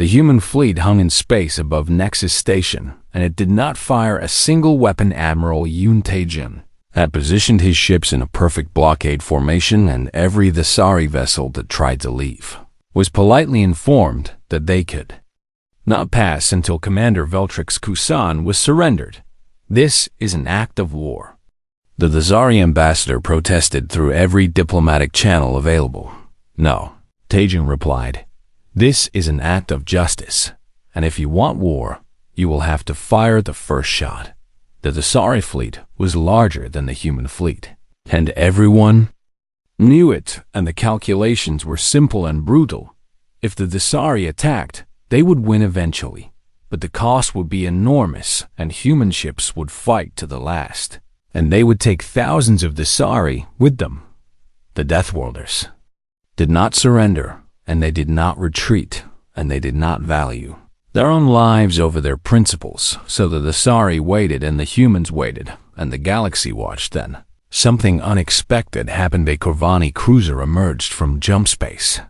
The human fleet hung in space above Nexus Station, and it did not fire a single weapon. Admiral Yoon Tae-jin had positioned his ships in a perfect blockade formation, and every Thesari vessel that tried to leave was politely informed that they could not pass until Commander Veltrix Kusan was surrendered. This is an act of war. The Thesari ambassador protested through every diplomatic channel available. No, Tae-jin replied. This is an act of justice, and if you want war, you will have to fire the first shot. The Thesari fleet was larger than the human fleet, and everyone knew it, and the calculations were simple and brutal. If the Thesari attacked, they would win eventually, but the cost would be enormous, and human ships would fight to the last, and they would take thousands of Thesari with them. The Deathworlders did not surrender, and they did not retreat, and they did not value their own lives over their principles, so the Thesari waited and the humans waited, and the galaxy watched. Then something unexpected happened. A Corvani cruiser emerged from jump space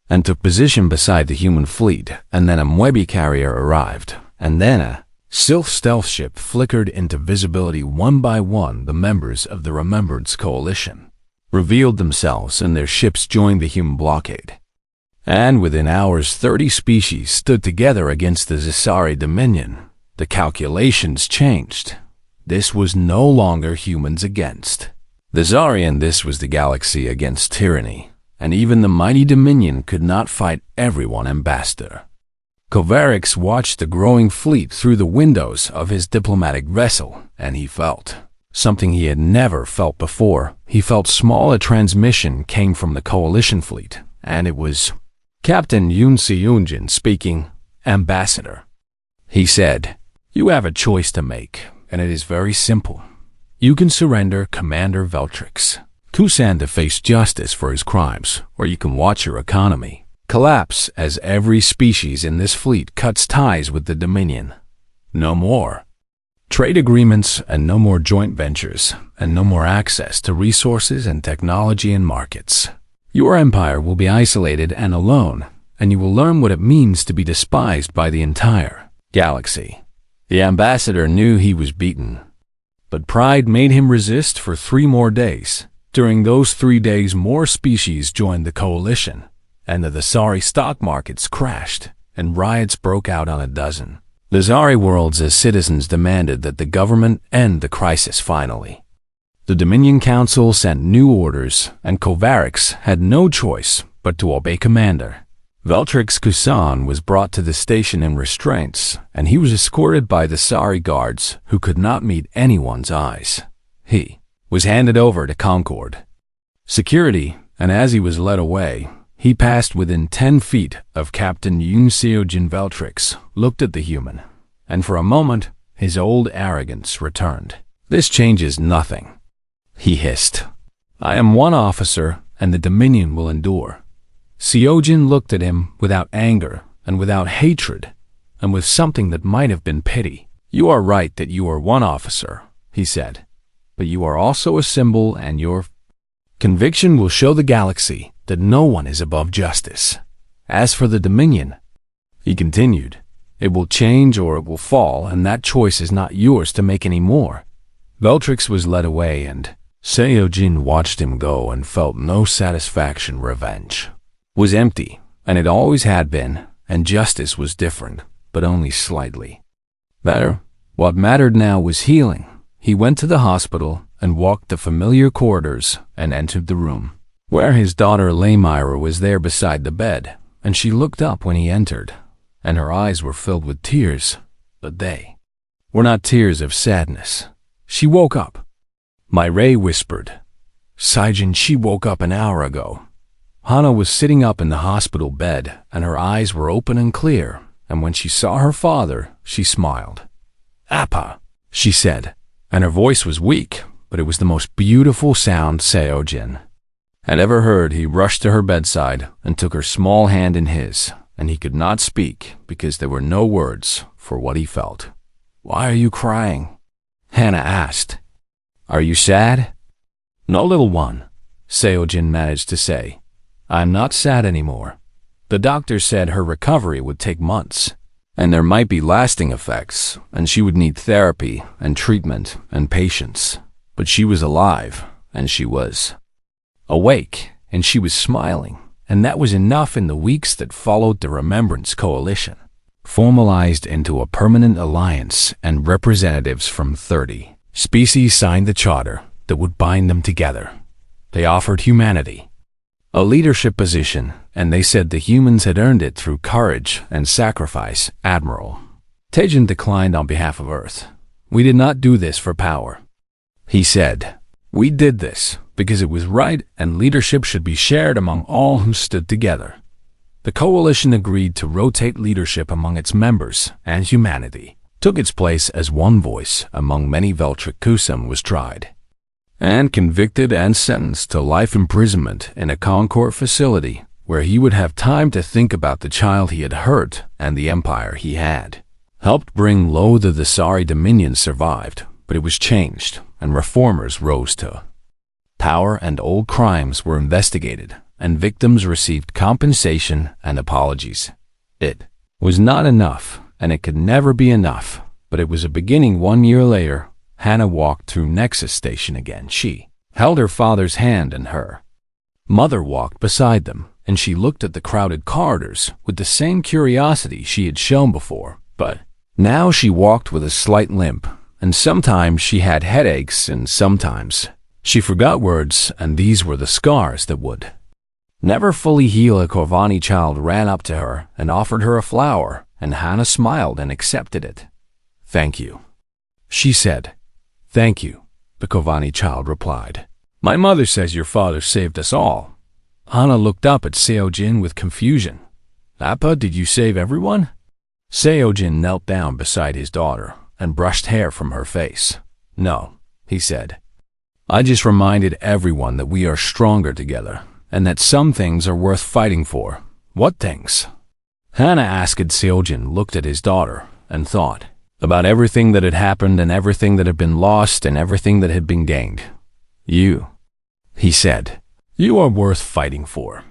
and took position beside the human fleet, and then a Mwebi carrier arrived, and then a Sylph stealth ship flickered into visibility. One by one, the members of the Remembrance Coalition revealed themselves, and their ships joined the human blockade. And within hours, 30 species stood together against the Thesari Dominion. The calculations changed. This was no longer humans against Thesari, and this was the galaxy against tyranny. And even the mighty Dominion could not fight everyone. Ambassador Kovarix watched the growing fleet through the windows of his diplomatic vessel, and he felt something he had never felt before. He felt small. A transmission came from the coalition fleet, and it was Captain Yoon Seung-jin speaking. Ambassador, he said, you have a choice to make, and it is very simple. You can surrender Commander Veltrix Kusan to face justice for his crimes, or you can watch your economy collapse as every species in this fleet cuts ties with the Dominion. No more trade agreements, and no more joint ventures, and no more access to resources and technology and markets. Your empire will be isolated and alone, and you will learn what it means to be despised by the entire galaxy. The ambassador knew he was beaten, but pride made him resist for 3 more days. During those 3 days, more species joined the coalition, and the Thesari stock markets crashed, and riots broke out on a dozen Thesari worlds as citizens demanded that the government end the crisis finally. The Dominion Council sent new orders, and Kovarix had no choice but to obey Commander Veltrix Kusan was brought to the station in restraints, and he was escorted by the Thesari guards who could not meet anyone's eyes. He was handed over to Concord security, and as he was led away, he passed within 10 feet of Captain Yoon Seung-jin. Veltrix looked at the human, and for a moment his old arrogance returned. This changes nothing, he hissed. I am one officer, and the Dominion will endure. Seung-jin looked at him without anger and without hatred, and with something that might have been pity. You are right that you are one officer, he said, but you are also a symbol, and your conviction will show the galaxy that no one is above justice. As for the Dominion, he continued, it will change or it will fall, and that choice is not yours to make any more. Veltrix was led away, and Seung-jin watched him go and felt no satisfaction. Revenge was empty, and it always had been, and justice was different, but only slightly better. What mattered now was healing. He went to the hospital and walked the familiar corridors and entered the room, where his daughter Laymira was there beside the bed, and she looked up when he entered, and her eyes were filled with tears, but they were not tears of sadness. She woke up. Mireille whispered, Saijin, she woke up an hour ago. Hana was sitting up in the hospital bed, and her eyes were open and clear, and when she saw her father, she smiled. Appa, she said, and her voice was weak, but it was the most beautiful sound Seung-jin had ever heard. He rushed to her bedside and took her small hand in his, and he could not speak because there were no words for what he felt. Why are you crying? Hannah asked. Are you sad? No, little one, Seung-jin managed to say. I'm not sad anymore. The doctor said her recovery would take months, and there might be lasting effects, and she would need therapy and treatment and patience. But she was alive, and she was awake, and she was smiling, and that was enough. In the weeks that followed, the Remembrance Coalition formalized into a permanent alliance, and representatives from 30 species signed the charter that would bind them together. They offered humanity a leadership position, and they said the humans had earned it through courage and sacrifice. Admiral Tejan declined on behalf of Earth. "We did not do this for power," he said. "We did this because it was right, and leadership should be shared among all who stood together." The coalition agreed to rotate leadership among its members, and humanity took its place as one voice among many. Veltric Kusum was tried and convicted and sentenced to life imprisonment in a Concord facility, where he would have time to think about the child he had hurt and the empire he had helped bring low. The Thesari Dominion survived, but it was changed, and reformers rose to power, and old crimes were investigated, and victims received compensation and apologies. It was not enough, and it could never be enough, but it was a beginning. 1 year later, Hannah walked through Nexus Station again. She held her father's hand, and her mother walked beside them, and she looked at the crowded corridors with the same curiosity she had shown before. But now she walked with a slight limp, and sometimes she had headaches, and sometimes she forgot words, and these were the scars that would never fully heal. A Corvani child ran up to her and offered her a flower, and Hannah smiled and accepted it. "Thank you," she said. "Thank you," the Corvani child replied. "My mother says your father saved us all." Hannah looked up at Seojin with confusion. "Appa, did you save everyone?" Seojin knelt down beside his daughter and brushed hair from her face. "No," he said. "I just reminded everyone that we are stronger together, and that some things are worth fighting for." "What things?" Hannah asked. Seojin looked at his daughter and thought about everything that had happened, and everything that had been lost, and everything that had been gained. "You," he said, "you are worth fighting for."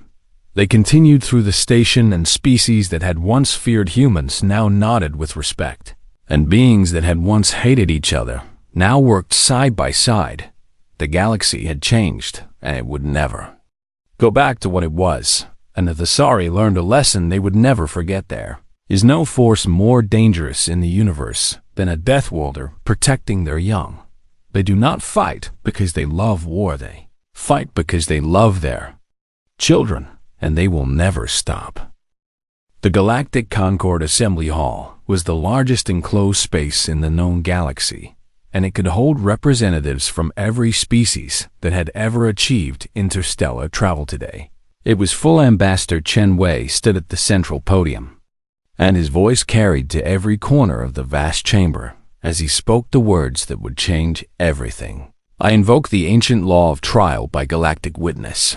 They continued through the station, and species that had once feared humans now nodded with respect, and beings that had once hated each other now worked side by side. The galaxy had changed, and it would never go back to what it was, and the Thesari learned a lesson they would never forget. There is no force more dangerous in the universe than a Deathworlder protecting their young. They do not fight because they love war. They fight because they love their children, and they will never stop. The Galactic Concord Assembly Hall was the largest enclosed space in the known galaxy, and it could hold representatives from every species that had ever achieved interstellar travel today. It was full. Ambassador Chen Wei stood at the central podium, and his voice carried to every corner of the vast chamber as he spoke the words that would change everything. "I invoke the ancient law of trial by galactic witness,"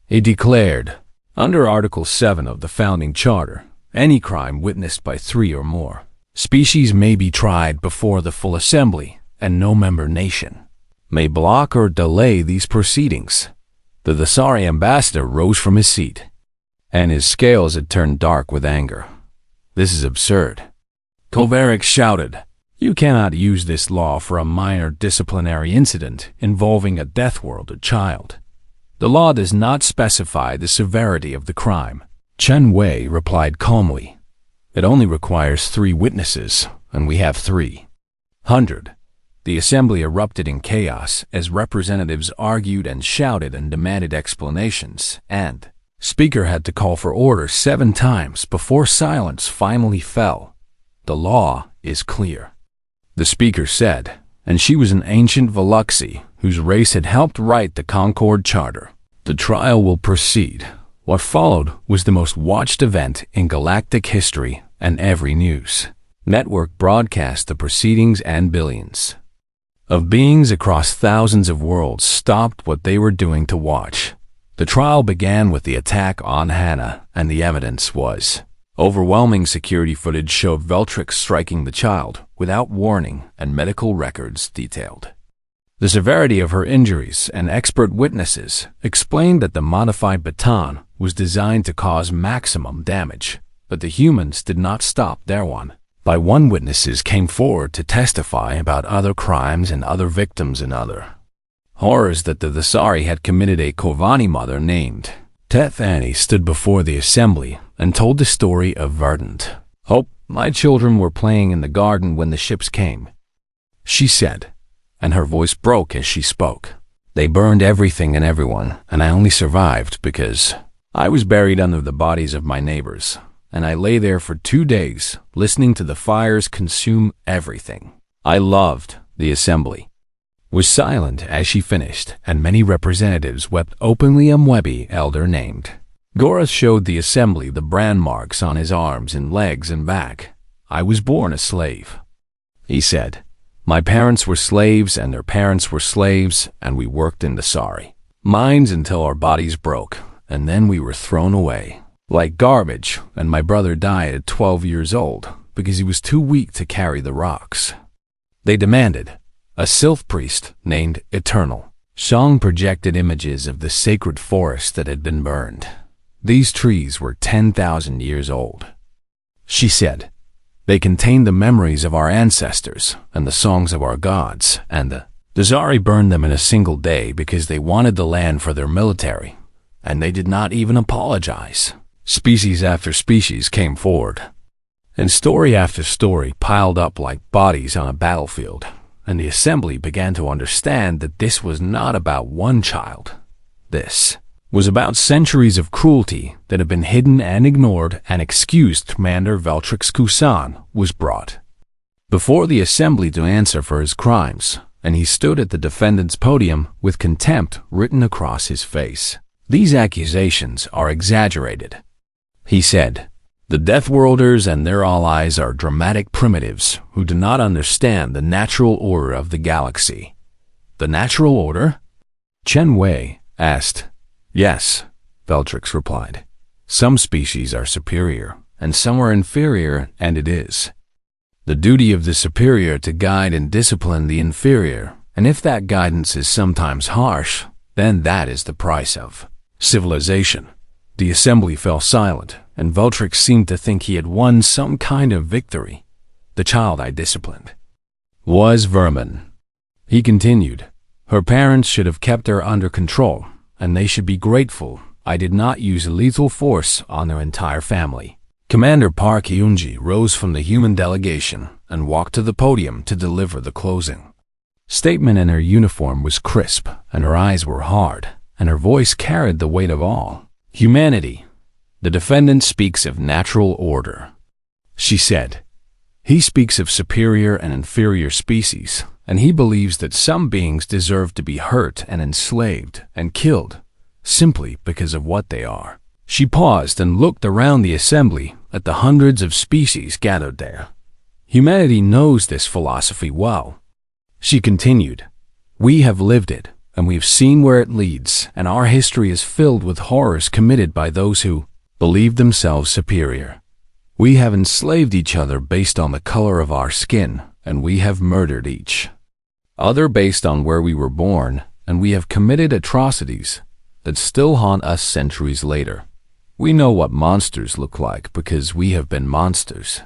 he declared. "Under Article 7 of the Founding Charter, any crime witnessed by 3 or more species may be tried before the full assembly, and no member nation may block or delay these proceedings." The Thesari ambassador rose from his seat, and his scales had turned dark with anger. "This is absurd," Kovaric shouted. "You cannot use this law for a minor disciplinary incident involving a Deathworlder child. The law does not specify the severity of the crime." Chen Wei replied calmly. "It only requires 3 witnesses, and we have 300. The assembly erupted in chaos as representatives argued and shouted and demanded explanations, and Speaker had to call for order 7 times before silence finally fell. "The law is clear," the Speaker said, and she was an ancient Veluxi whose race had helped write the Concord Charter. "The trial will proceed." What followed was the most watched event in galactic history, and every news network broadcast the proceedings, and billions of beings across thousands of worlds stopped what they were doing to watch. The trial began with the attack on Hannah, and the evidence was overwhelming. Security footage showed Veltric striking the child without warning, and medical records detailed the severity of her injuries, and expert witnesses explained that the modified baton was designed to cause maximum damage, but the humans did not stop there. One witnesses came forward to testify about other crimes and other victims and other horrors that the Thesari had committed. A Kovani mother named Tethani stood before the assembly and told the story of Verdant. "Oh, my children were playing in the garden when the ships came," she said, and her voice broke as she spoke. "They burned everything and everyone, and I only survived because I was buried under the bodies of my neighbors, and I lay there for 2 days, listening to the fires consume everything." I loved the assembly was silent as she finished, and many representatives wept openly. A Mwebi elder named Gorath showed the assembly the brand marks on his arms and legs and back. "I was born a slave," he said. "My parents were slaves and their parents were slaves, and we worked in the Sari mines until our bodies broke, and then we were thrown away like garbage, and my brother died at 12 years old because he was too weak to carry the rocks." They demanded. A sylph priest named Eternal Shang projected images of the sacred forest that had been burned. "These trees were 10,000 years old," she said. "They contained the memories of our ancestors and the songs of our gods, and the Thesari burned them in a single day because they wanted the land for their military, and they did not even apologize." Species after species came forward, and story after story piled up like bodies on a battlefield, and the assembly began to understand that this was not about one child. This was about centuries of cruelty that had been hidden and ignored, and excused Commander Veltrix Kusan was brought before the assembly to answer for his crimes, and he stood at the defendant's podium with contempt written across his face. "These accusations are exaggerated," he said. "The Deathworlders and their allies are dramatic primitives who do not understand the natural order of the galaxy." "The natural order?" Chen Wei asked. "Yes," Veltrix replied. "Some species are superior, and some are inferior, and it is the duty of the superior to guide and discipline the inferior, and if that guidance is sometimes harsh, then that is the price of civilization." The assembly fell silent, and Veltrix seemed to think he had won some kind of victory. "The child I disciplined was vermin," he continued. "Her parents should have kept her under control, and they should be grateful I did not use lethal force on their entire family." Commander Park Hyunji rose from the human delegation and walked to the podium to deliver the closing statement, and her uniform was crisp, and her eyes were hard, and her voice carried the weight of all humanity. "The defendant speaks of natural order," she said. "He speaks of superior and inferior species, and he believes that some beings deserve to be hurt and enslaved and killed simply because of what they are." She paused and looked around the assembly at the hundreds of species gathered there. "Humanity knows this philosophy well," she continued. "We have lived it, and we have seen where it leads, and our history is filled with horrors committed by those who believe themselves superior. We have enslaved each other based on the color of our skin, and we have murdered each other based on where we were born, and we have committed atrocities that still haunt us centuries later. We know what monsters look like because we have been monsters."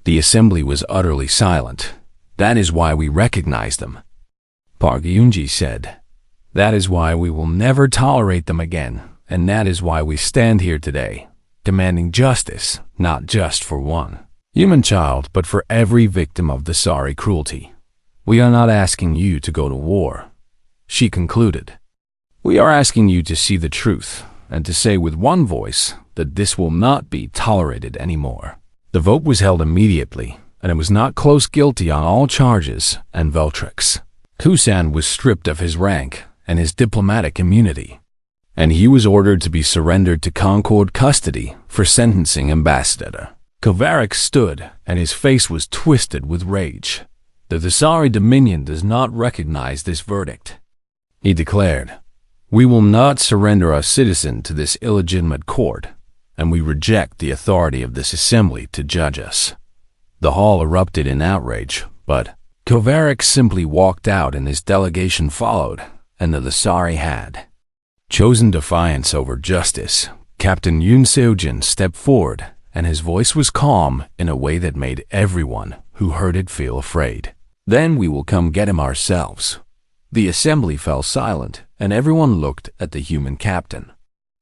The assembly was utterly silent. "That is why we recognize them," Park Yunji said. "That is why we will never tolerate them again, and that is why we stand here today, demanding justice, not just for one human child, but for every victim of the Sari cruelty. We are not asking you to go to war," she concluded. "We are asking you to see the truth and to say with one voice that this will not be tolerated anymore." The vote was held immediately, and it was not close. Guilty on all charges, and Veltrix Kusan was stripped of his rank and his diplomatic immunity, and he was ordered to be surrendered to Concord custody for sentencing. Ambassador Kovarik stood, and his face was twisted with rage. "The Thesari Dominion does not recognize this verdict," he declared. "We will not surrender our citizen to this illegitimate court, and we reject the authority of this assembly to judge us." The hall erupted in outrage, but Kovarik simply walked out and his delegation followed, and the Thesari had chosen defiance over justice. Captain Yoon Seo-jin stepped forward, and his voice was calm in a way that made everyone who heard it feel afraid. "Then we will come get him ourselves." The assembly fell silent, and everyone looked at the human captain,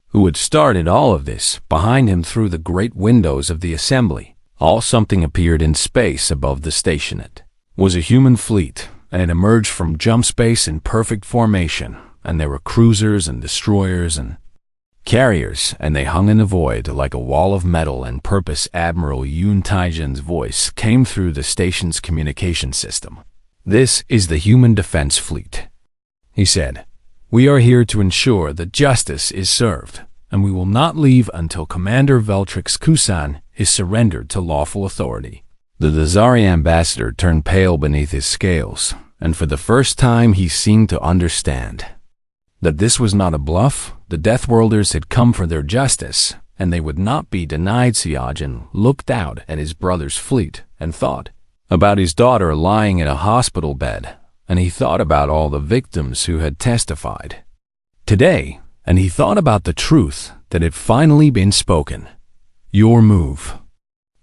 who had started all of this. Behind him, through the great windows of the assembly, something appeared in space above the station. It was a human fleet, and it emerged from jump space in perfect formation, and there were cruisers and destroyers and carriers, and they hung in the void like a wall of metal and purpose. Admiral Yoon Tae-jin's voice came through the station's communication system. "This is the Human Defense Fleet," he said. "We are here to ensure that justice is served, and we will not leave until Commander Veltrix Kusan is surrendered to lawful authority." The Dazari ambassador turned pale beneath his scales, and for the first time he seemed to understand that this was not a bluff. The Deathworlders had come for their justice, and they would not be denied. Seo-jin looked out at his brother's fleet and thought about his daughter lying in a hospital bed, and he thought about all the victims who had testified today, and he thought about the truth that had finally been spoken. "Your move,"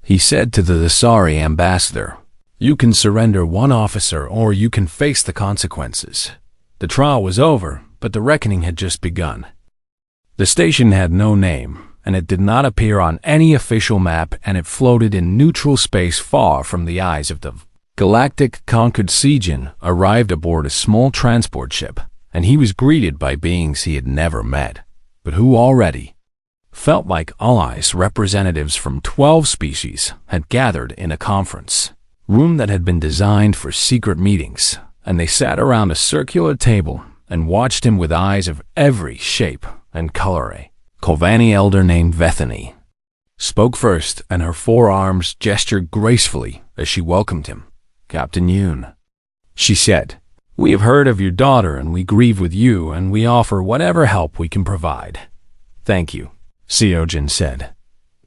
he said to the Dasari ambassador. "You can surrender one officer or you can face the consequences." The trial was over, but the reckoning had just begun. The station had no name, and it did not appear on any official map, and it floated in neutral space far from the eyes of the Galactic Conquered. Seo-jin arrived aboard a small transport ship, and he was greeted by beings he had never met, but who already felt like allies. Representatives from 12 species had gathered in a conference room that had been designed for secret meetings, and they sat around a circular table and watched him with eyes of every shape and color. A Kovani elder named Vethany spoke first, and her forearms gestured gracefully as she welcomed him. "Captain Yoon," she said, "we have heard of your daughter, and we grieve with you, and we offer whatever help we can provide." "Thank you," Seo-jin said,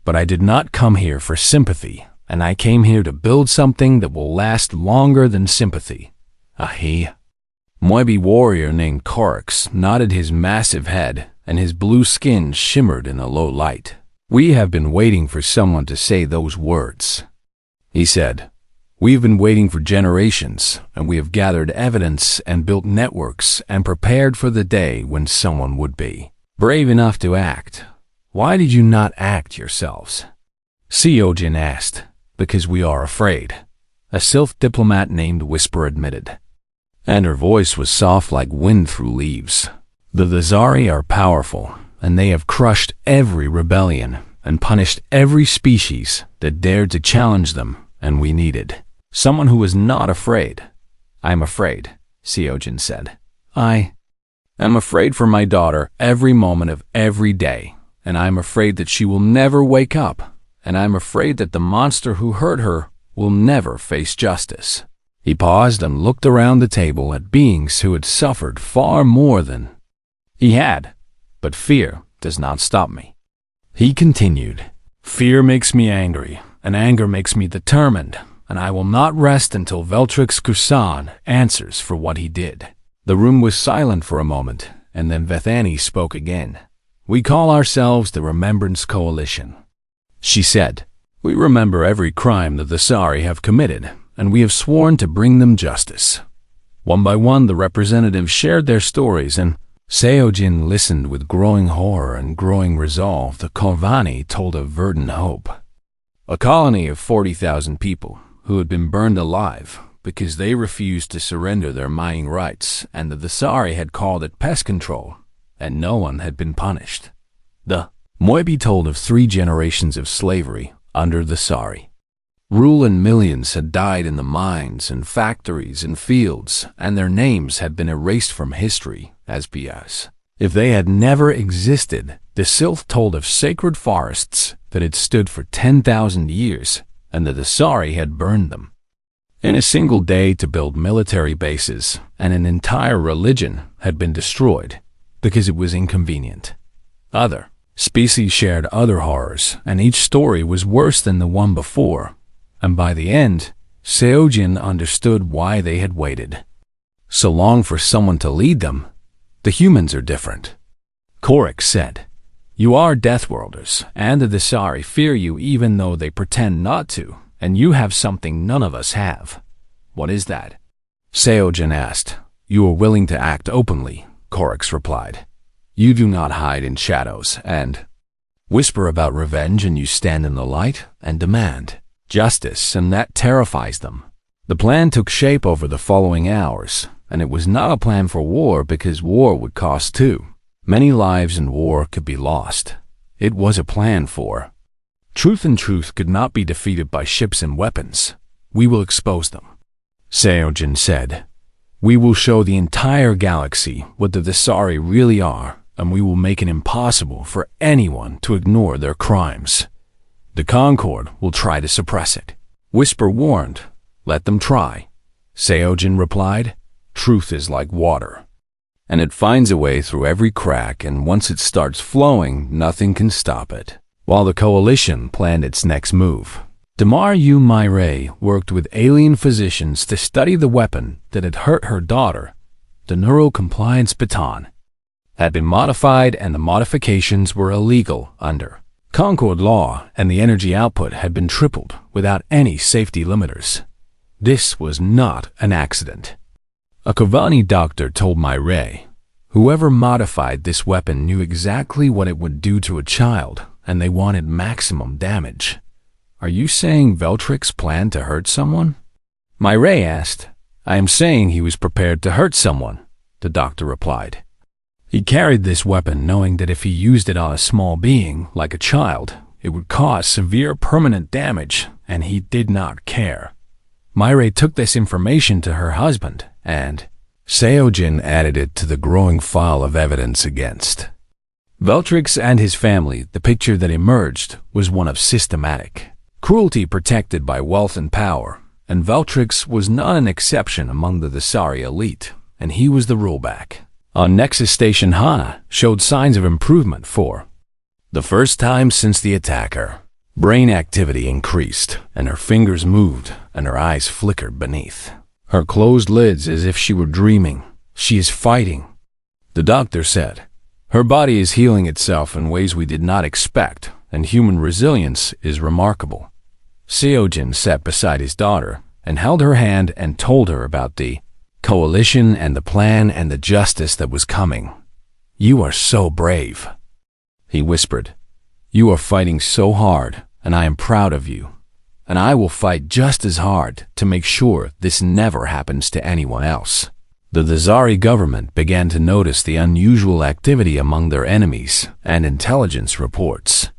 "but I did not come here for sympathy, and I came here to build something that will last longer than sympathy." He Moibi warrior named Korix nodded his massive head, and his blue skin shimmered in a low light. "We have been waiting for someone to say those words," he said. "We've been waiting for generations, and we have gathered evidence and built networks and prepared for the day when someone would be brave enough to act. Why did you not act yourselves?" Seo-jin asked. "Because we are afraid," a Sylph diplomat named Whisper admitted, and her voice was soft like wind through leaves. "The Dazari are powerful, and they have crushed every rebellion and punished every species that dared to challenge them, and we needed someone who was not afraid." "I'm afraid," Seo-jin said. "I am afraid for my daughter every moment of every day, and I'm afraid that she will never wake up, and I'm afraid that the monster who hurt her will never face justice." He paused and looked around the table at beings who had suffered far more than he had. "But fear does not stop me," he continued. "Fear makes me angry, and anger makes me determined, and I will not rest until Veltrix Kusan answers for what he did." The room was silent for a moment, and then Vethany spoke again. "We call ourselves the Remembrance Coalition," she said. "We remember every crime that the Sari have committed, and we have sworn to bring them justice." One by one, the representatives shared their stories, and Seo-jin listened with growing horror and growing resolve. The Kovani told of verdant hope, a colony of 40,000 people who had been burned alive because they refused to surrender their mining rights, and the Sari had called it pest control, and no one had been punished. The Moibi told of 3 generations of slavery under the Sari rule, and millions had died in the mines and factories and fields, and their names had been erased from history as if they had never existed. The Sylph told of sacred forests that had stood for 10,000 years, and that the Sari had burned them in a single day to build military bases, and an entire religion had been destroyed because it was inconvenient. Other species shared other horrors, and each story was worse than the one before. And by the end, Seo-jin understood why they had waited so long for someone to lead them. "The humans are different," Korix said. You are Deathworlders, and the Thesari fear you even though they pretend not to, and you have something none of us have. What is that? Seojin asked. You are willing to act openly, Korix replied. You do not hide in shadows and whisper about revenge, and you stand in the light and demand justice, and that terrifies them. The plan took shape over the following hours, and it was not a plan for war because war would cost too. Many lives in war could be lost. It was a plan for truth, and truth could not be defeated by ships and weapons. We will expose them, Seojin said. We will show the entire galaxy what the Thesari really are, and we will make it impossible for anyone to ignore their crimes. The Concord will try to suppress it. Whisper warned. Let them try. Seojin replied. Truth is like water, and it finds a way through every crack, and once it starts flowing, nothing can stop it. While the coalition planned its next move, Damar Yu Myray worked with alien physicians to study the weapon that had hurt her daughter. The neural compliance baton had been modified, and the modifications were illegal under Concord law, and the energy output had been tripled without any safety limiters. This was not an accident. A Kavani doctor told Myray, whoever modified this weapon knew exactly what it would do to a child, and they wanted maximum damage. Are you saying Veltrix planned to hurt someone? Myray asked. I am saying he was prepared to hurt someone, the doctor replied. He carried this weapon knowing that if he used it on a small being, like a child, it would cause severe permanent damage, and he did not care. Myray took this information to her husband, and Seojin added it to the growing file of evidence against Veltrix and his family. The picture that emerged was one of systematic cruelty protected by wealth and power, and Veltrix was not an exception among the Thesari elite, and he was the rollback. On Nexus Station, Hana showed signs of improvement for the first time since the attacker. Brain activity increased, and her fingers moved, and her eyes flickered beneath her closed lids as if she were dreaming. She is fighting, the doctor said. Her body is healing itself in ways we did not expect, and human resilience is remarkable. Seojin sat beside his daughter and held her hand and told her about the coalition and the plan and the justice that was coming. You are so brave, he whispered. You are fighting so hard, and I am proud of you. And I will fight just as hard to make sure this never happens to anyone else. The Thesari government began to notice the unusual activity among their enemies, and intelligence reports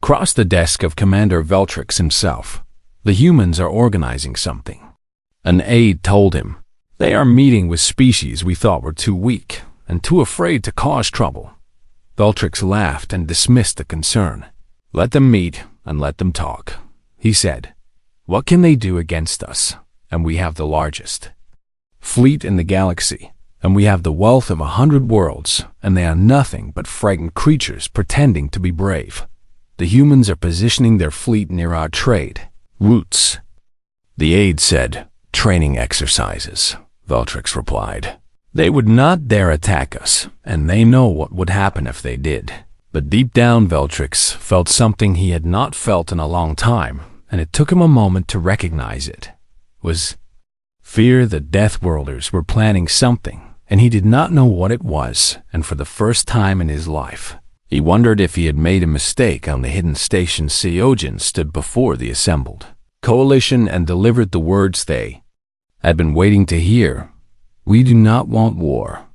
crossed the desk of Commander Veltrix himself. The humans are organizing something. An aide told him, they are meeting with species we thought were too weak and too afraid to cause trouble. Veltrix laughed and dismissed the concern. Let them meet and let them talk, he said. What can they do against us? And we have the largest fleet in the galaxy, and we have the wealth of 100 worlds, and they are nothing but frightened creatures pretending to be brave. The humans are positioning their fleet near our trade routes. The aide said, training exercises, Veltrix replied. They would not dare attack us, and they know what would happen if they did. But deep down, Veltrix felt something he had not felt in a long time, and it took him a moment to recognize it. It was fear that Deathworlders were planning something, and he did not know what it was, and for the first time in his life, he wondered if he had made a mistake on the hidden station. Seojin stood before the assembled coalition and delivered the words they had been waiting to hear. We do not want war,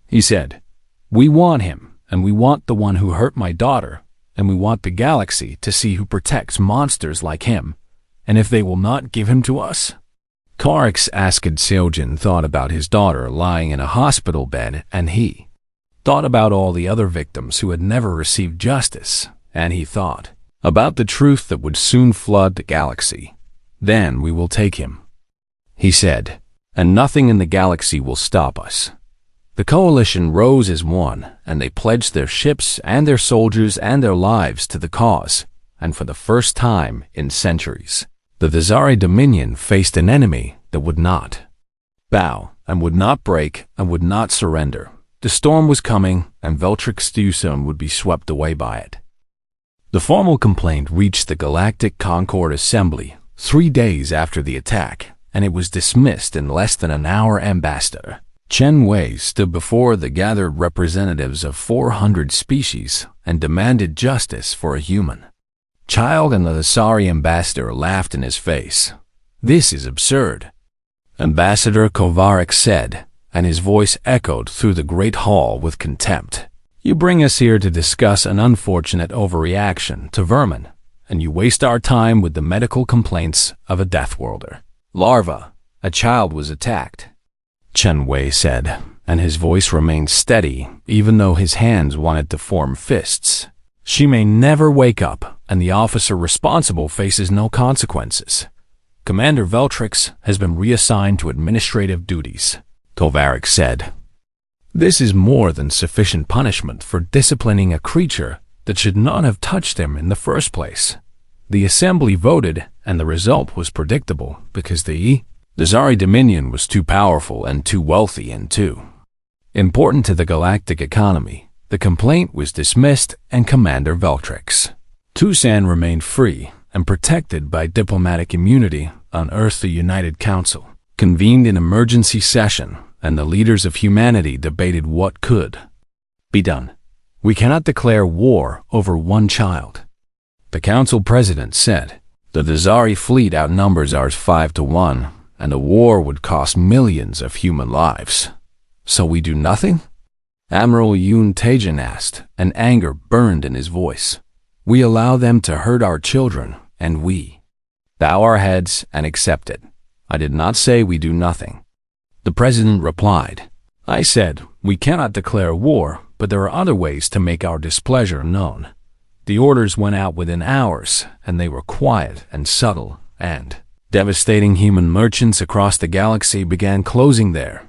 he said. We want him, and we want the one who hurt my daughter, and we want the galaxy to see who protects monsters like him, and if they will not give him to us. Korix asked. Seojin thought about his daughter lying in a hospital bed, and he thought about all the other victims who had never received justice, and he thought about the truth that would soon flood the galaxy. Then we will take him, he said, and nothing in the galaxy will stop us. The coalition rose as one, and they pledged their ships and their soldiers and their lives to the cause, and for the first time in centuries, the Thesari Dominion faced an enemy that would not bow and would not break and would not surrender. The storm was coming, and Veltrix too soon would be swept away by it. The formal complaint reached the Galactic Concord Assembly 3 days after the attack, and it was dismissed in less than an hour. Ambassador Chen Wei stood before the gathered representatives of 400 species and demanded justice for a human child, and the Thesari ambassador laughed in his face. "This is absurd," Ambassador Kovarik said, and his voice echoed through the great hall with contempt. "You bring us here to discuss an unfortunate overreaction to vermin, and you waste our time with the medical complaints of a Deathworlder. Larva, a child was attacked," Chen Wei said, and his voice remained steady even though his hands wanted to form fists. "She may never wake up, and the officer responsible faces no consequences. Commander Veltrix has been reassigned to administrative duties," Kovarik said. "This is more than sufficient punishment for disciplining a creature that should not have touched him in the first place." The assembly voted, and the result was predictable because the Zari Dominion was too powerful and too wealthy and too important to the galactic economy. The complaint was dismissed, and Commander Veltrix Tucson remained free and protected by diplomatic immunity on Earth. The United Council convened an emergency session, and the leaders of humanity debated what could be done. "We cannot declare war over one child," the council president said. "The Zari fleet outnumbers ours 5-1, and a war would cost millions of human lives. So we do nothing?" Admiral Yoon Taejin asked, and anger burned in his voice. "We allow them to hurt our children, and we bow our heads and accept it. I did not say we do nothing," the president replied. "I said we cannot declare war, but there are other ways to make our displeasure known." The orders went out within hours, and they were quiet and subtle, and devastating. Human merchants across the galaxy began closing their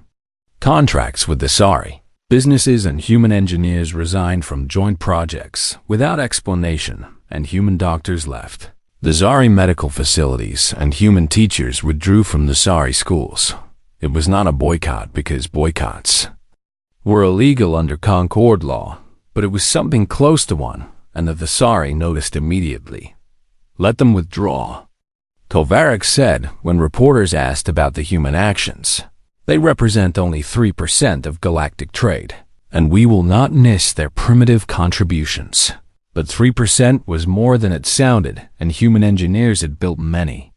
contracts with the Zari. Businesses and human engineers resigned from joint projects without explanation, and human doctors left. The Zari medical facilities and human teachers withdrew from the Zari schools. It was not a boycott because boycotts were illegal under Concord law, but it was something close to one, and the Thesari noticed immediately. "Let them withdraw," Kovarik said when reporters asked about the human actions. "They represent only 3% of galactic trade, and we will not miss their primitive contributions." But 3% was more than it sounded, and human engineers had built many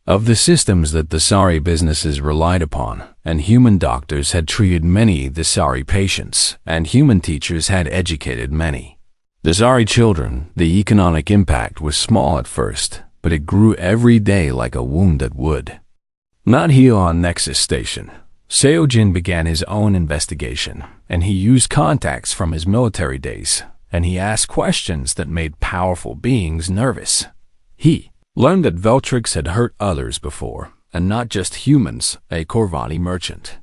of the systems that the Zari businesses relied upon, and human doctors had treated many Thesari patients, and human teachers had educated many the Zari children. The economic impact was small at first, but it grew every day like a wound that would not heal. On Nexus Station, Seojin began his own investigation, and he used contacts from his military days, and he asked questions that made powerful beings nervous. He learned that Veltrix had hurt others before, and not just humans. A Corvani merchant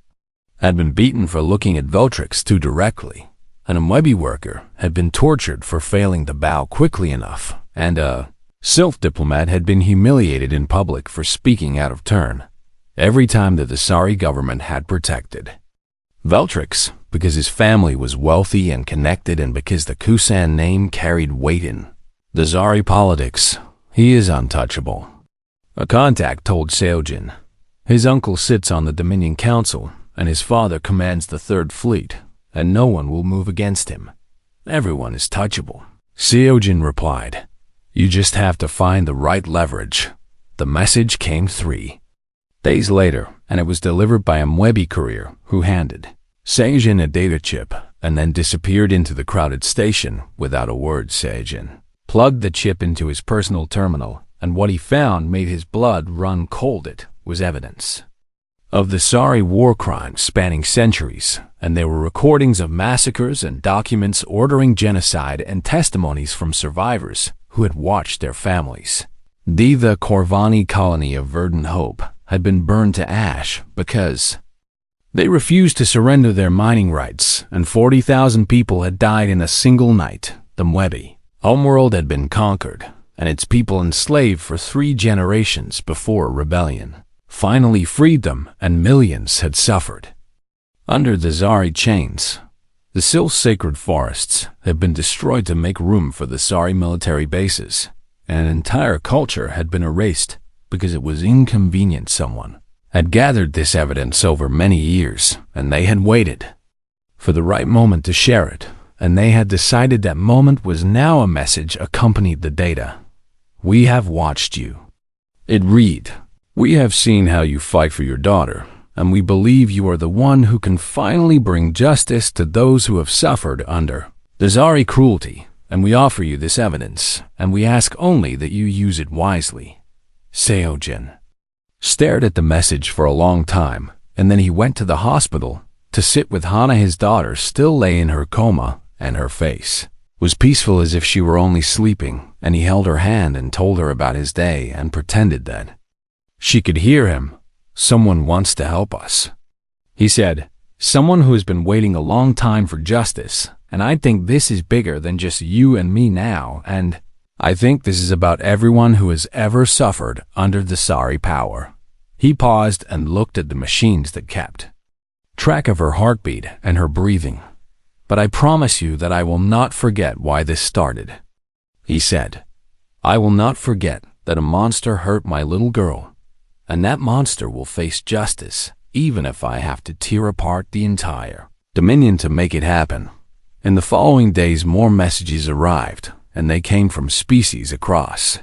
had been beaten for looking at Veltrix too directly, and a Mwebi worker had been tortured for failing to bow quickly enough, and a Sylph diplomat had been humiliated in public for speaking out of turn. Every time that the Zari government had protected Veltrix, because his family was wealthy and connected, and because the Kusan name carried weight in the Zari politics, he is untouchable. A contact told Seojin. His uncle sits on the Dominion Council, and his father commands the Third Fleet, and no one will move against him. Everyone is touchable. Seojin replied, "You just have to find the right leverage." The message came 3 days later, and it was delivered by a Mwebi courier who handed Seojin a data chip and then disappeared into the crowded station without a word. Seojin plugged the chip into his personal terminal, and what he found made his blood run cold. It was evidence of the Zari war crimes spanning centuries, and there were recordings of massacres and documents ordering genocide and testimonies from survivors who had watched their families. The Corvani colony of Verdant Hope had been burned to ash because they refused to surrender their mining rights, and 40,000 people had died in a single night. The Mwebi homeworld had been conquered, and its people enslaved for 3 generations before rebellion finally freed them, and millions had suffered under the Zari chains. The Sil's sacred forests had been destroyed to make room for the Sari military bases, and an entire culture had been erased because it was inconvenient. Someone had gathered this evidence over many years, and they had waited for the right moment to share it, and they had decided that moment was now. A message accompanied the data. "We have watched you." It read, "We have seen how you fight for your daughter, and we believe you are the one who can finally bring justice to those who have suffered under the Zari cruelty, and we offer you this evidence, and we ask only that you use it wisely." Seojin stared at the message for a long time, and then he went to the hospital to sit with Hana. His daughter still lay in her coma, and her face was peaceful as if she were only sleeping, and he held her hand and told her about his day and pretended that she could hear him. "Someone wants to help us," he said. "Someone who has been waiting a long time for justice, and I think this is bigger than just you and me now, and I think this is about everyone who has ever suffered under the Sari power." He paused and looked at the machines that kept track of her heartbeat and her breathing. "But I promise you that I will not forget why this started," he said. "I will not forget that a monster hurt my little girl, and that monster will face justice, even if I have to tear apart the entire Dominion to make it happen." In the following days, more messages arrived, and they came from species across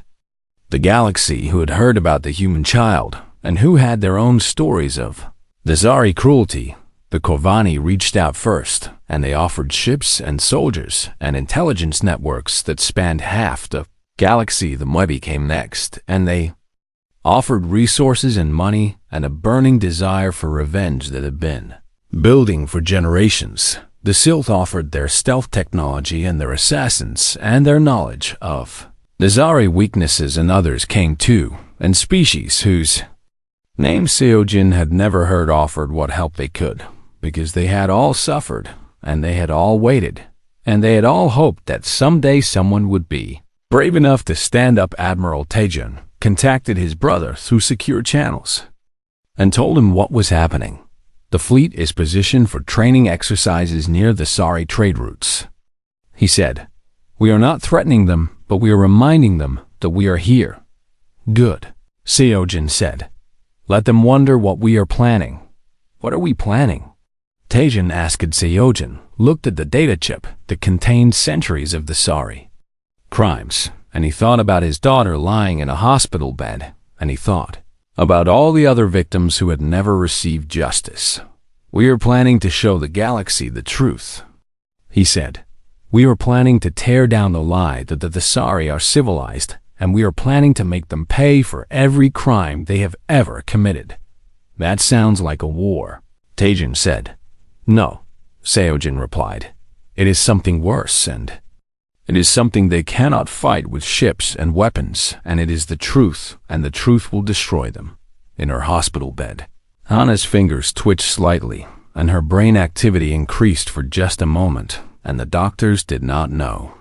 the galaxy who had heard about the human child and who had their own stories of the Zari cruelty. The Corvani reached out first, and they offered ships and soldiers and intelligence networks that spanned half the galaxy. The Mwebi came next, and they offered resources and money and a burning desire for revenge that had been building for generations. The Silth offered their stealth technology and their assassins and their knowledge of the Zari weaknesses, and others came too, and species whose names Seojin had never heard offered what help they could, because they had all suffered, and they had all waited, and they had all hoped that someday someone would be brave enough to stand up. Admiral Taejun contacted his brother through secure channels and told him what was happening. "The fleet is positioned for training exercises near the Sari trade routes," he said. "We are not threatening them, but we are reminding them that we are here." "Good," Seojin said. "Let them wonder what we are planning." "What are we planning?" Taejun asked. Seojin looked at the data chip that contained centuries of the Sari crimes, and he thought about his daughter lying in a hospital bed, and he thought about all the other victims who had never received justice. "We are planning to show the galaxy the truth," he said. "We are planning to tear down the lie that the Sari are civilized, and we are planning to make them pay for every crime they have ever committed." "That sounds like a war," Taejun said. "No," Seojin replied. "It is something worse, and it is something they cannot fight with ships and weapons, and it is the truth, and the truth will destroy them." In her hospital bed, Hana's fingers twitched slightly, and her brain activity increased for just a moment, and the doctors did not know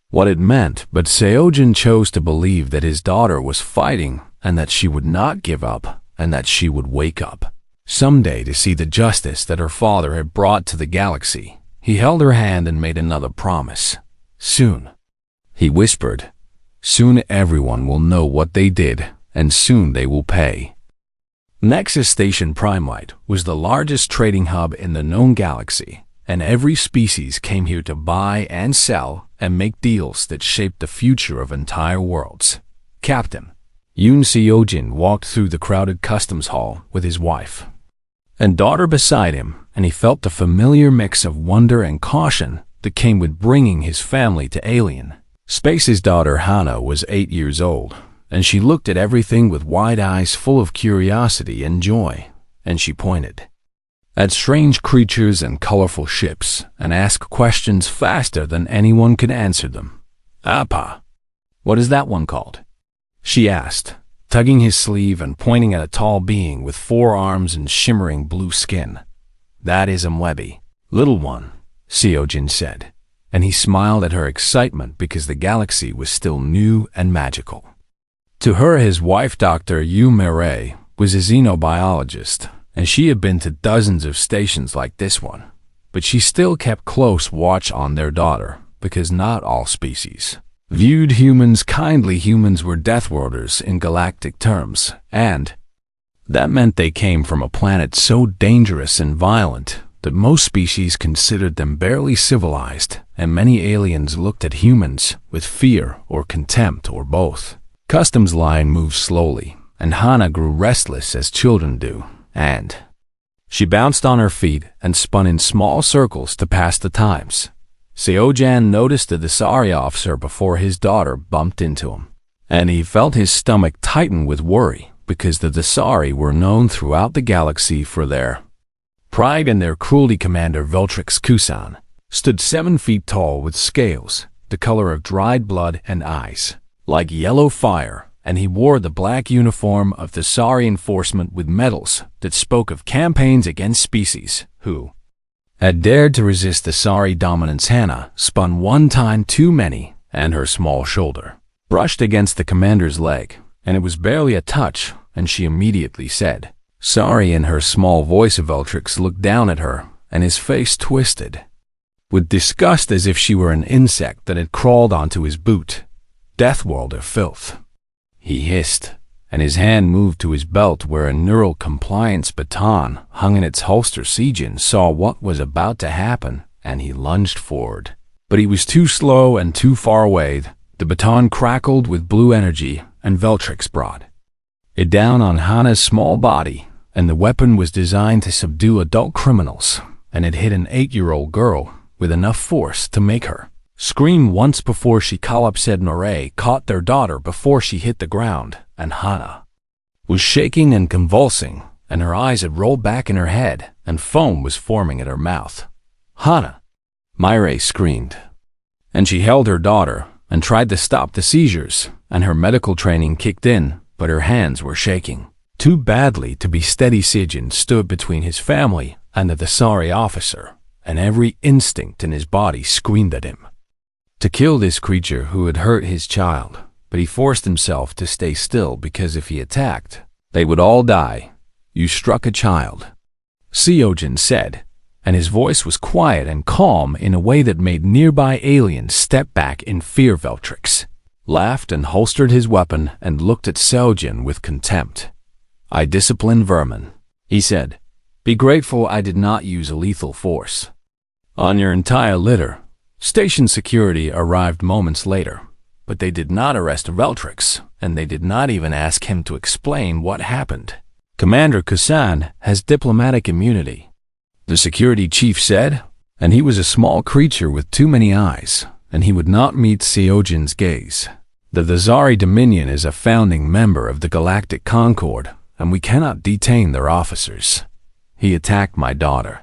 what it meant, but Seojin chose to believe that his daughter was fighting, and that she would not give up, and that she would wake up someday to see the justice that her father had brought to the galaxy. He held her hand and made another promise. "Soon," he whispered, "soon everyone will know what they did, and soon they will pay." Nexus Station Primelight was the largest trading hub in the known galaxy, and every species came here to buy and sell and make deals that shaped the future of entire worlds. Captain Yoon Seojin walked through the crowded customs hall with his wife and daughter beside him, and he felt the familiar mix of wonder and caution that came with bringing his family to Alien Space. His daughter Hana was 8 years old, and she looked at everything with wide eyes full of curiosity and joy, and she pointed at strange creatures and colorful ships and asked questions faster than anyone could answer them. "Appa, what is that one called?" she asked, tugging his sleeve and pointing at a tall being with 4 arms and shimmering blue skin. "That is a Mwebi, little one," Seojin said, and he smiled at her excitement because the galaxy was still new and magical. To her, his wife, Dr. Yu Mirei, was a xenobiologist, and she had been to dozens of stations like this one, but she still kept close watch on their daughter, because not all species viewed humans kindly. Humans were Deathworlders in galactic terms, and that meant they came from a planet so dangerous and violent that most species considered them barely civilized, and many aliens looked at humans with fear or contempt or both. Customs line moved slowly, and Hana grew restless as children do, and she bounced on her feet and spun in small circles to pass the times. Seojan noticed the Dasari officer before his daughter bumped into him, and he felt his stomach tighten with worry, because the Dasari were known throughout the galaxy for their pride and their cruelty. Commander Veltrix Kusan stood 7 feet tall with scales, the color of dried blood, and eyes like yellow fire, and he wore the black uniform of the Dasari enforcement with medals that spoke of campaigns against species who had dared to resist the Dasari dominance. Hana spun one time too many, and her small shoulder brushed against the commander's leg, and it was barely a touch, and she immediately said, "Sorry," in her small voice. Veltrix looked down at her, and his face twisted with disgust as if she were an insect that had crawled onto his boot. "Deathworlder filth," he hissed, and his hand moved to his belt where a neural compliance baton hung in its holster. Seojan saw what was about to happen, and he lunged forward. But he was too slow and too far away. The baton crackled with blue energy, and Veltrix brought it down on Hana's small body, and the weapon was designed to subdue adult criminals, and it hit an 8-year-old girl with enough force to make her scream once before she collapsed. Nore caught their daughter before she hit the ground, and Hana was shaking and convulsing, and her eyes had rolled back in her head, and foam was forming at her mouth. "Hana!" Myre screamed, and she held her daughter and tried to stop the seizures, and her medical training kicked in, but her hands were shaking too badly to be steady. Seojan stood between his family and the Dasari officer, and every instinct in his body screamed at him to kill this creature who had hurt his child, but he forced himself to stay still because if he attacked, they would all die. "You struck a child," Seojan said, and his voice was quiet and calm in a way that made nearby aliens step back in fear. Veltrix laughed and holstered his weapon and looked at Seojan with contempt. "I discipline vermin," he said. "Be grateful I did not use a lethal force on your entire litter." Station security arrived moments later, but they did not arrest Veltrix, and they did not even ask him to explain what happened. "Commander Kusan has diplomatic immunity," the security chief said, and he was a small creature with too many eyes, and he would not meet Seojan's gaze. "The Dasari Dominion is a founding member of the Galactic Concord, and we cannot detain their officers." "He attacked my daughter,"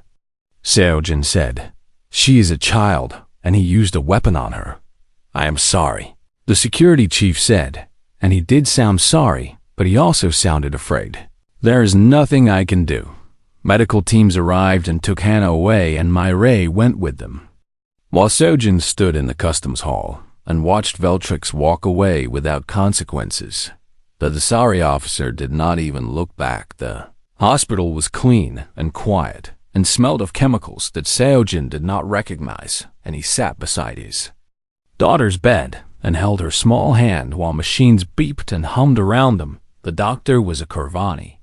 Seojan said. "She is a child, and he used a weapon on her." "I am sorry," the security chief said, and he did sound sorry, but he also sounded afraid. "There is nothing I can do." Medical teams arrived and took Hana away, and Myre went with them, while Seojan stood in the customs hall and watched Veltrix walk away without consequences. The Dasari officer did not even look back. The hospital was clean and quiet, and smelled of chemicals that Seojan did not recognize, and he sat beside his daughter's bed and held her small hand while machines beeped and hummed around them. The doctor was a Kurvani,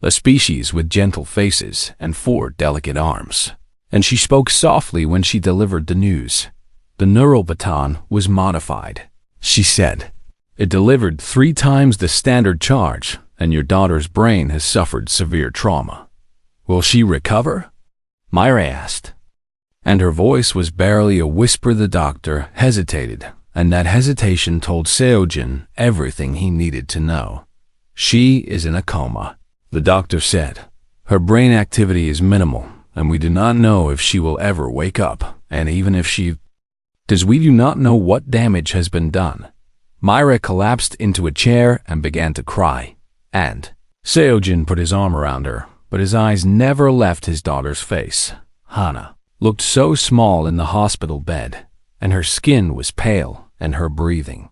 a species with gentle faces and 4 delicate arms, and she spoke softly when she delivered the news. "The neural baton was modified," she said. "It delivered 3 times the standard charge, and your daughter's brain has suffered severe trauma." "Will she recover?" Myre asked, and her voice was barely a whisper. The doctor hesitated, and that hesitation told Seojan everything he needed to know. "She is in a coma," the doctor said. "Her brain activity is minimal, and we do not know if she will ever wake up, and even if she does, we do not know what damage has been done." Myra collapsed into a chair and began to cry, and Seojan put his arm around her, but his eyes never left his daughter's face. Hana looked so small in the hospital bed, and her skin was pale, and her breathing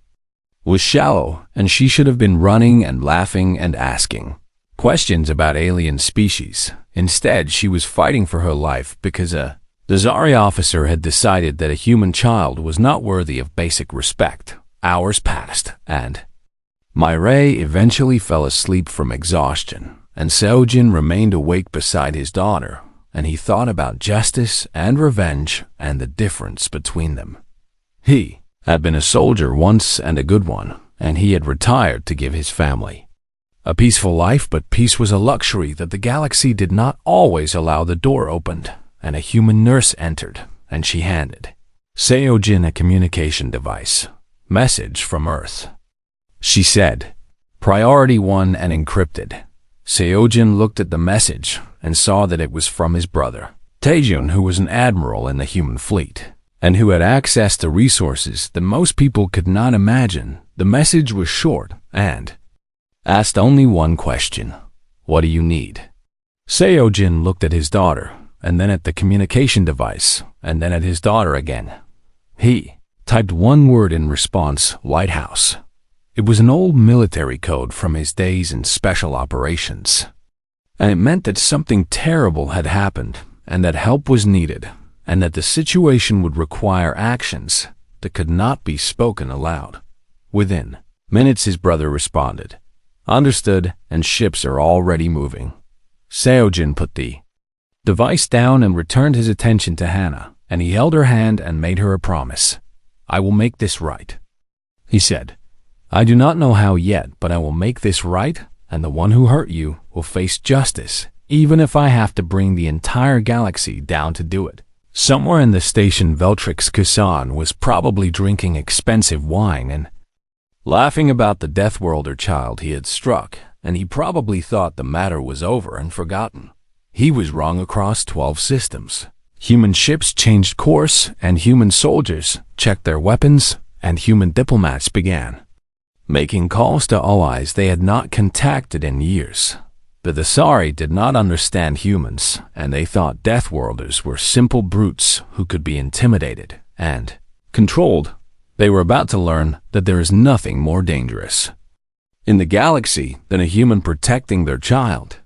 was shallow, and she should have been running and laughing and asking questions about alien species. Instead, she was fighting for her life because a The Zari officer had decided that a human child was not worthy of basic respect. Hours passed, and Mireille eventually fell asleep from exhaustion, and Seojin remained awake beside his daughter, and he thought about justice and revenge and the difference between them. He had been a soldier once and a good one, and he had retired to give his family a peaceful life, but peace was a luxury that the galaxy did not always allow. The door opened, and a human nurse entered, and she handed Seojin a communication device. Message from Earth. She said, Priority 1 and encrypted. Seojin looked at the message and saw that it was from his brother, Taejun, who was an admiral in the human fleet, and who had access to resources that most people could not imagine. The message was short and asked only one question. What do you need? Seojin looked at his daughter, and then at the communication device, and then at his daughter again. He typed one word in response, lighthouse. It was an old military code from his days in special operations, and it meant that something terrible had happened, and that help was needed, and that the situation would require actions that could not be spoken aloud. Within minutes his brother responded, Understood, and ships are already moving. Seojin put the device down and returned his attention to Hannah, and he held her hand and made her a promise. I will make this right, he said. I do not know how yet, but I will make this right, and the one who hurt you will face justice, even if I have to bring the entire galaxy down to do it. Somewhere in the station, Veltrix Kusan was probably drinking expensive wine and laughing about the Deathworlder child he had struck, and he probably thought the matter was over and forgotten. He was wrong across 12 systems. Human ships changed course, and human soldiers checked their weapons, and human diplomats began making calls to allies they had not contacted in years. The Thesari did not understand humans, and they thought Deathworlders were simple brutes who could be intimidated and controlled. They were about to learn that there is nothing more dangerous in the galaxy than a human protecting their child.